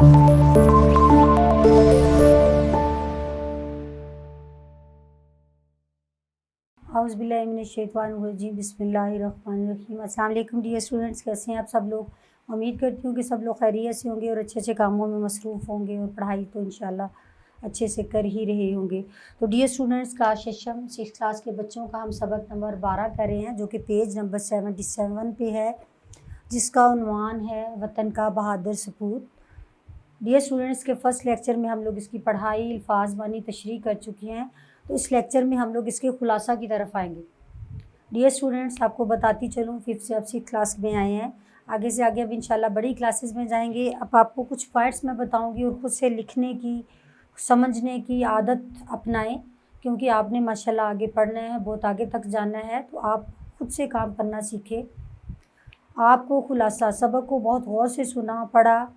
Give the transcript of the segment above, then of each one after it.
औज़ुबिल्लाहिमिनश्शैतानिर्रजीम बिस्मिल्लाहिर्रहमानिर्रहीम। अस्सलाम वालेकुम डियर स्टूडेंट्स, कैसे हैं आप सब लोग। उम्मीद करती हूँ कि सब लोग खैरियत से होंगे और अच्छे अच्छे कामों में मसरूफ़ होंगे और पढ़ाई तो इंशाल्लाह अच्छे से कर ही रहे होंगे। तो डियर स्टूडेंट्स, का सेशन 6 क्लास के बच्चों का हम सबक नंबर 12 कर रहे हैं, जो कि पेज नंबर 77 पे है, जिसका उन्वान है वतन का बहादुर सपूत। डियर स्टूडेंट्स, के फ़र्स्ट लेक्चर में हम लोग इसकी पढ़ाई, अल्फाज मानी, तशरीह कर चुके हैं। तो इस लेक्चर में हम लोग इसके खुलासा की तरफ आएंगे। डियर स्टूडेंट्स, आपको बताती चलूँ, 5th से अब 6 क्लास में आए हैं, आगे से आगे अब इंशाल्लाह बड़ी क्लासेस में जाएंगे। अब आपको कुछ पॉइंट्स मैं बताऊंगी और ख़ुद से लिखने की, समझने की आदत अपनाएं, क्योंकि आपने माशाल्लाह आगे पढ़ना है, बहुत आगे तक जाना है, तो आप खुद से काम करना सीखें। आपको खुलासा सबक को बहुत गौर से सुना, पढ़ा,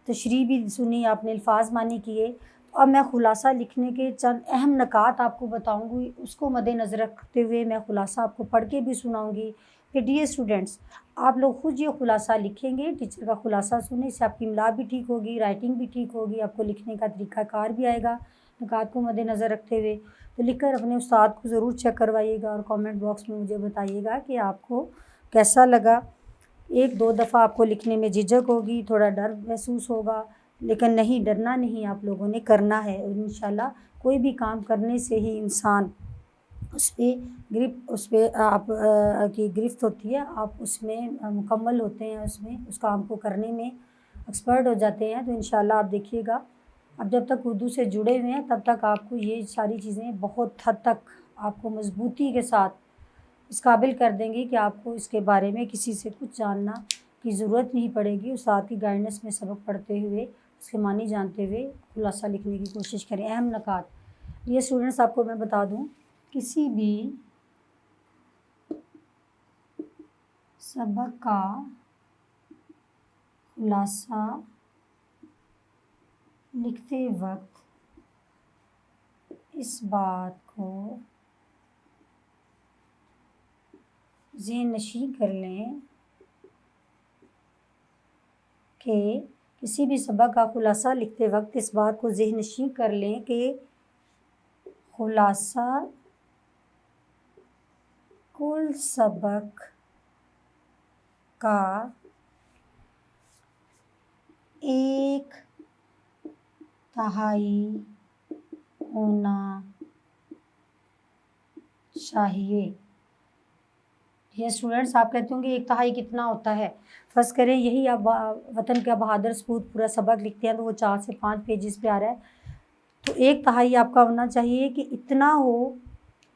तशरीह भी सुनी आपने, अल्फाज मानी किए। तो अब मैं खुलासा लिखने के चंद अहम नकात आपको बताऊंगी, उसको मद्देनज़र रखते हुए मैं खुलासा आपको पढ़ के भी सुनाऊंगी। फिर डियर स्टूडेंट्स, आप लोग खुद ये खुलासा लिखेंगे, टीचर का खुलासा सुने, इससे आपकी इमला भी ठीक होगी, राइटिंग भी ठीक होगी, आपको लिखने का तरीक़ाकार भी आएगा नकात को मद्देनज़र रखते हुए। तो लिख कर अपने उस्ताद को ज़रूर चेक करवाइएगा और कमेंट बॉक्स में मुझे बताइएगा कि आपको कैसा लगा। 1-2 दफ़ा आपको लिखने में झिझक होगी, थोड़ा डर महसूस होगा, लेकिन नहीं, डरना नहीं, आप लोगों ने करना है। और इंशाल्लाह कोई भी काम करने से ही इंसान उस पर आप की गिरफ्त होती है, आप उसमें मुकम्मल होते हैं, उसमें उस काम को करने में एक्सपर्ट हो जाते हैं। तो इंशाल्लाह आप देखिएगा, अब जब तक उर्दू से जुड़े हुए हैं तब तक आपको ये सारी चीज़ें बहुत हद तक आपको मजबूती के साथ इस काबिल कर देंगी कि आपको इसके बारे में किसी से कुछ जानना की ज़रूरत नहीं पड़ेगी। उस्ताद की गाइडेंस में सबक पढ़ते हुए, उसके मानी जानते हुए खुलासा लिखने की कोशिश करें। अहम नकात, ये स्टूडेंट्स आपको मैं बता दूं, किसी भी सबक का खुलासा लिखते वक्त इस बात को ज़हन नशीं कर लें कि किसी भी सबक का खुलासा लिखते वक्त इस बात को ज़हन नशीं कर लें कि खुलासा कुल सबक का 1/3 होना चाहिए। ये स्टूडेंट्स, आप कहते होंगे 1/3 कितना होता है। फ़र्ज़ करें यही आप वतन का बहादुर सपूत पूरा सबक लिखते हैं, तो वो 4 से 5 पेजेस पे आ रहा है। तो 1/3 आपका होना चाहिए कि इतना हो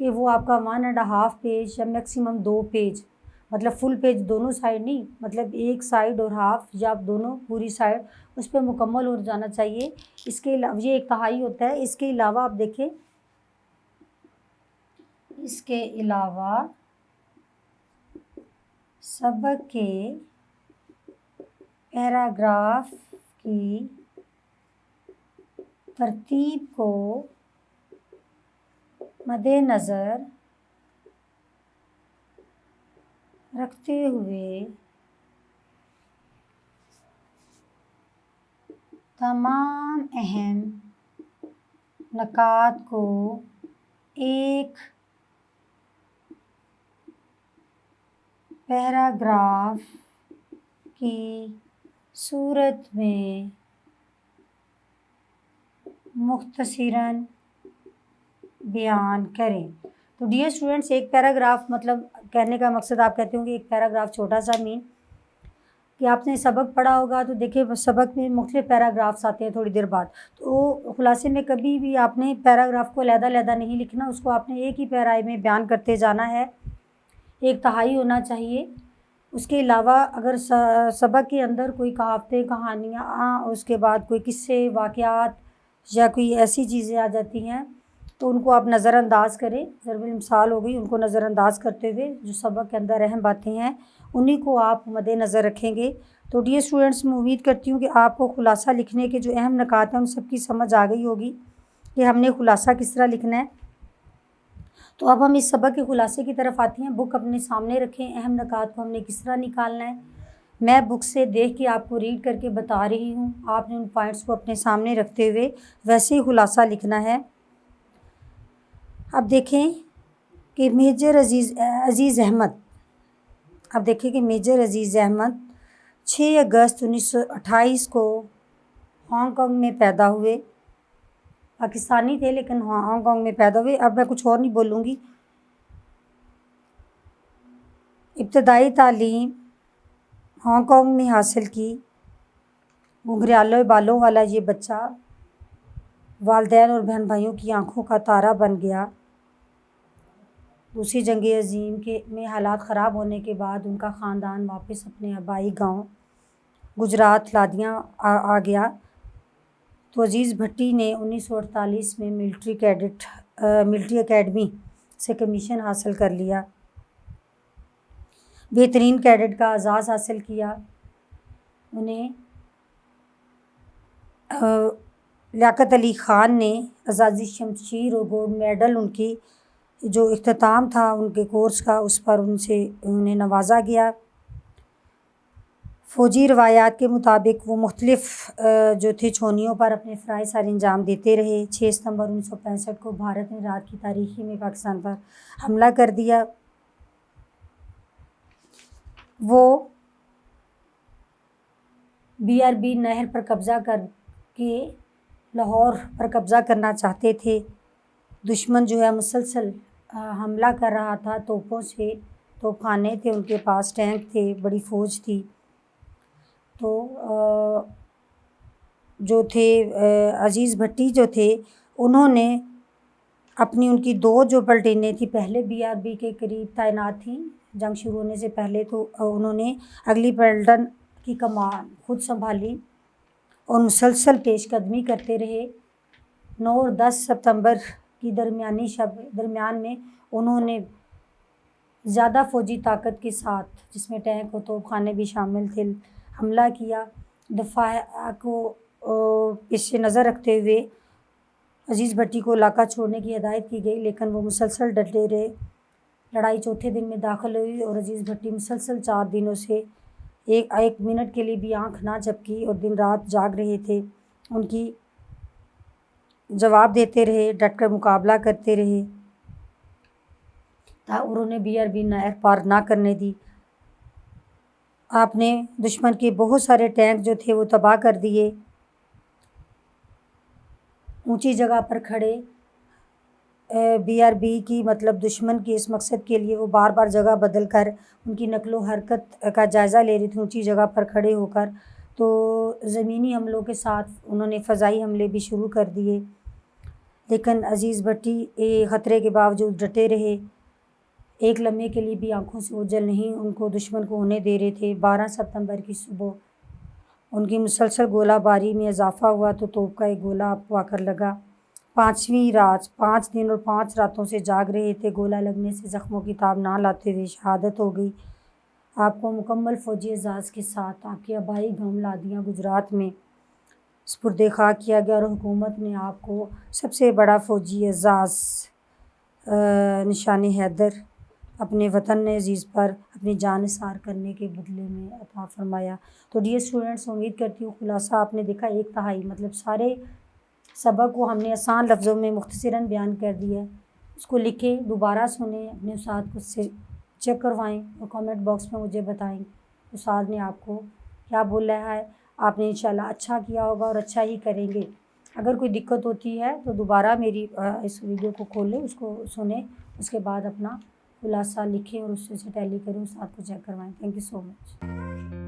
कि वो आपका 1.5 पेज या मैक्सिमम 2 पेज, मतलब फुल पेज दोनों साइड नहीं, मतलब एक साइड और हाफ, या आप दोनों पूरी साइड उस पर मुकम्मल हो जाना चाहिए। इसके अलावा ये 1/3 होता है। इसके अलावा आप देखें, इसके अलावा सबक के पैराग्राफ की तरतीब को मद्देनज़र रखते हुए तमाम अहम नकात को एक पैराग्राफ की सूरत में मुख्तसरन बयान करें। तो डियर स्टूडेंट्स, एक पैराग्राफ मतलब कहने का मकसद, आप कहते होंगे एक पैराग्राफ छोटा सा मीन, कि आपने सबक पढ़ा होगा तो देखिए सबक में मुख्तलिफ पैराग्राफ्स आते हैं थोड़ी देर बाद। तो खुलासे में कभी भी आपने पैराग्राफ को अलग-अलग नहीं लिखना, उसको आपने एक ही पैराए में बयान करते जाना है। 1/3 होना चाहिए। उसके अलावा अगर सबक के अंदर कोई कहावतें, कहानियाँ, उसके बाद कोई किस्से, वाक़यात या कोई ऐसी चीज़ें आ जाती हैं, तो उनको आप नज़रअंदाज करें। ज़रबुल मिसाल हो गई, उनको नज़रअंदाज करते हुए जो सबक के अंदर अहम बातें हैं उन्हीं को आप मद्देनज़र रखेंगे। तो डियर स्टूडेंट्स, मैं उम्मीद करती हूँ कि आपको खुलासा लिखने के जो अहम नकात हैं उन सब की समझ आ गई होगी कि हमने खुलासा किस तरह लिखना है। तो अब हम इस सबक के खुलासे की तरफ आते हैं। बुक अपने सामने रखें, अहम नकात को हमने किस तरह निकालना है। मैं बुक से देख के आपको रीड करके बता रही हूँ, आपने उन पॉइंट्स को अपने सामने रखते हुए वैसे ही खुलासा लिखना है। अब देखें कि मेजर अज़ीज़ अहमद, अब देखें कि मेजर अज़ीज़ अहमद 6 अगस्त 1928 को हांगकांग में पैदा हुए। पाकिस्तानी थे लेकिन हांगकांग में पैदा हुए। अब मैं कुछ और नहीं बोलूँगी। इब्तदाई तालीम हांगकांग में हासिल की। घुंघराले बालों वाला ये बच्चा वालिदैन और बहन भाइयों की आंखों का तारा बन गया। दूसरी जंग अज़ीम में हालात ख़राब होने के बाद उनका ख़ानदान वापस अपने आबाई गांव गुजरात लादियाँ आ गया। तो अज़ीज़ भट्टी ने 1948 में मिलिट्री एकेडमी से कमीशन हासिल कर लिया। बेहतरीन कैडेट का एजाज़ हासिल किया। उन्हें लियाकत अली ख़ान ने आज़ादी शमशीर और गोल्ड मेडल, उनकी जो इख्तिताम था उनके कोर्स का, उस पर उन्हें नवाजा गया। फ़ौजी रवायात के मुताबिक वो मुख्तलिफ़ जो थे छोनियों पर अपने फ़राइज़ सारे अंजाम देते रहे। 6 सितंबर 1965 को भारत ने रात की तारीकी में पाकिस्तान पर हमला कर दिया। वो BRB नहर पर कब्ज़ा करके लाहौर पर कब्ज़ा करना चाहते थे। दुश्मन जो है मुसलसल हमला कर रहा था तोपों से, तोपखाने थे उनके पास, टैंक थे, बड़ी फ़ौज थी। तो जो थे अज़ीज़ भट्टी जो थे, उन्होंने उनकी 2 जो प्लटूनें थी पहले BRB के करीब तैनात थी जंग शुरू होने से पहले, तो उन्होंने अगली पलटन की कमान खुद संभाली और मुसलसल पेशकदमी करते रहे। 9 और 10 सितंबर की दरमियान में उन्होंने ज़्यादा फ़ौजी ताकत के साथ, जिसमें टैंक और तोपखाने भी शामिल थे, हमला किया। दफ़ा को पेश नज़र रखते हुए अज़ीज़ भट्टी को इलाका छोड़ने की हिदायत की गई, लेकिन वो मुसलसल डटे रहे। लड़ाई चौथे दिन में दाखिल हुई और अज़ीज़ भट्टी मुसलसल 4 दिनों से एक मिनट के लिए भी आँख ना झपकी और दिन रात जाग रहे थे। उनकी जवाब देते रहे, डट कर मुकाबला करते रहे और उन्होंने BRB नहर पार ना करने दी। आपने दुश्मन के बहुत सारे टैंक जो थे वो तबाह कर दिए। ऊंची जगह पर खड़े BRB की मतलब दुश्मन के इस मकसद के लिए वो बार बार जगह बदल कर उनकी नकलो हरकत का जायज़ा ले रही थी ऊंची जगह पर खड़े होकर। तो ज़मीनी हमलों के साथ उन्होंने फ़ज़ाई हमले भी शुरू कर दिए, लेकिन अज़ीज़ भट्टी ख़तरे के बावजूद डटे रहे। एक लम्हे के लिए भी आँखों से ओझल नहीं उनको दुश्मन को होने दे रहे थे। 12 सितंबर की सुबह उनकी मुसलसल गोलाबारी में इजाफ़ा हुआ तो तोप का एक गोला आपको आकर लगा। 5वीं रात 5 दिन और 5 रातों से जाग रहे थे। गोला लगने से ज़ख्मों की ताब ना लाते हुए शहादत हो गई। आपको मुकम्मल फ़ौजी एजाज़ के साथ आपके आबाई गांव लादियाँ गुजरात में सुपुर्द खाक किया गया और हुकूमत ने आपको सबसे बड़ा फ़ौजी एजाज़ निशान हैदर अपने वतन अज़ीज़ पर अपनी जान निसार करने के बदले में अता फ़रमाया। तो डियर स्टूडेंट्स, उम्मीद करती हूँ खुलासा आपने देखा। 1/3 मतलब सारे सबक को हमने आसान लफ्ज़ों में मुख्तसरन बयान कर दिया है। उसको लिखें, दोबारा सुनें, अपने उस्ताद को से चेक करवाएं और कमेंट बॉक्स में मुझे बताएं उस्ताद ने आपको क्या बोला है। आपने इंशाल्लाह अच्छा किया होगा और अच्छा ही करेंगे। अगर कोई दिक्कत होती है तो दोबारा मेरी इस वीडियो को खोलें, उसको सुनें, उसके बाद अपना खुलासा लिखें और उससे टैली करें, उस्ताद को चेक करवाएं। Thank you so much.